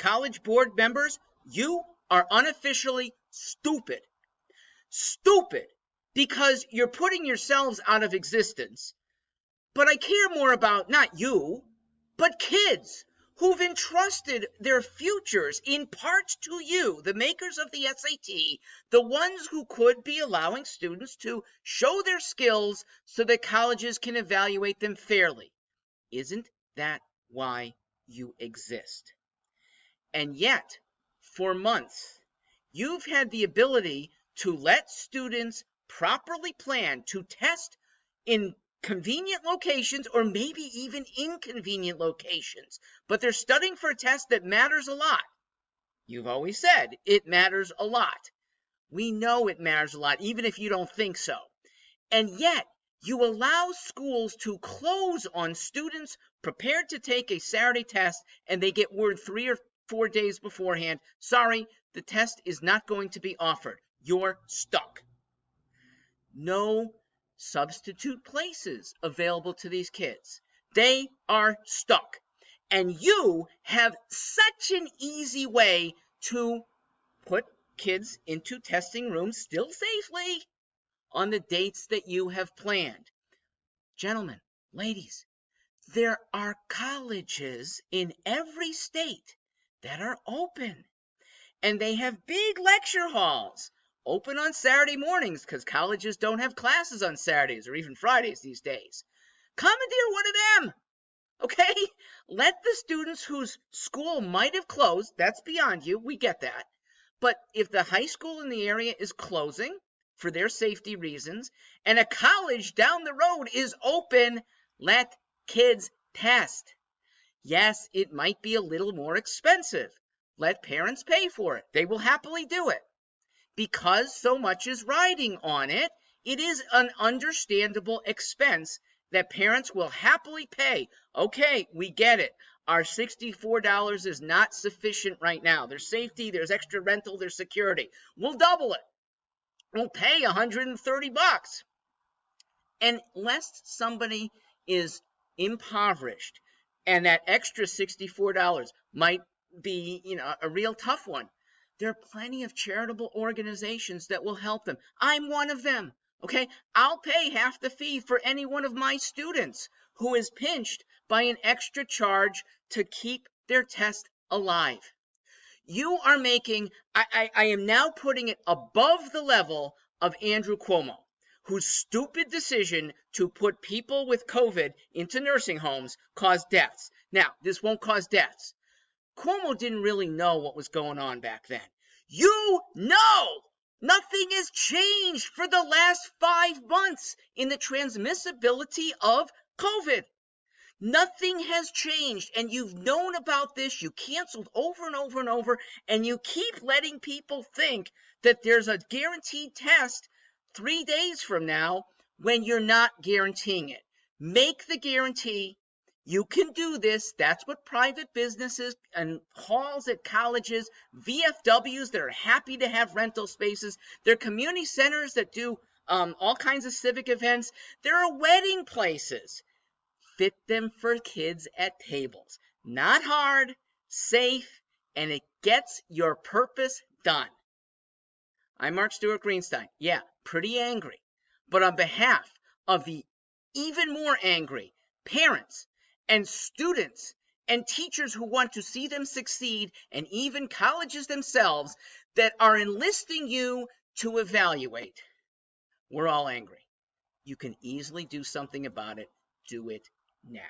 college board members, you are unofficially stupid. Stupid, because you're putting yourselves out of existence. But I care more about not you, but kids who've entrusted their futures in part to you, the makers of the SAT, the ones who could be allowing students to show their skills so that colleges can evaluate them fairly. Isn't that why you exist? And yet, for months, you've had the ability to let students properly plan to test in convenient locations, or maybe even inconvenient locations, but they're studying for a test that matters a lot. You've always said it matters a lot. We know it matters a lot, even if you don't think so. And yet, you allow schools to close on students prepared to take a Saturday test, and they get word 3 or 4 days beforehand, sorry, the test is not going to be offered. You're stuck. No substitute places available to these kids. They are stuck. And you have such an easy way to put kids into testing rooms still safely on the dates that you have planned. Gentlemen, ladies, there are colleges in every state that are open, and they have big lecture halls open on Saturday mornings because colleges don't have classes on Saturdays or even Fridays these days. Commandeer one of them, okay? Let the students whose school might have closed, that's beyond you, we get that. But if the high school in the area is closing for their safety reasons and a college down the road is open, let kids test. Yes, it might be a little more expensive. Let parents pay for it. They will happily do it. Because so much is riding on it, it is an understandable expense that parents will happily pay. Okay, we get it. Our $64 is not sufficient right now. There's safety, there's extra rental, there's security. We'll double it. We'll pay $130. And lest somebody is impoverished and that extra $64 might be, a real tough one, there are plenty of charitable organizations that will help them. I'm one of them, okay? I'll pay half the fee for any one of my students who is pinched by an extra charge to keep their test alive. You are making, I am now putting it above the level of Andrew Cuomo, whose stupid decision to put people with COVID into nursing homes caused deaths. Now, this won't cause deaths. Cuomo didn't really know what was going on back then. You know! Nothing has changed for the last 5 months in the transmissibility of COVID. Nothing has changed, and you've known about this. You canceled over and over and over, and you keep letting people think that there's a guaranteed test 3 days from now when you're not guaranteeing it. Make the guarantee. You can do this. That's what private businesses and halls at colleges, VFWs that are happy to have rental spaces, there are community centers that do all kinds of civic events. There are wedding places. Fit them for kids at tables. Not hard, safe, and it gets your purpose done. I'm Mark Stewart Greenstein. Yeah, pretty angry. But on behalf of the even more angry parents and students and teachers who want to see them succeed, and even colleges themselves that are enlisting you to evaluate, we're all angry. You can easily do something about it. Do it now.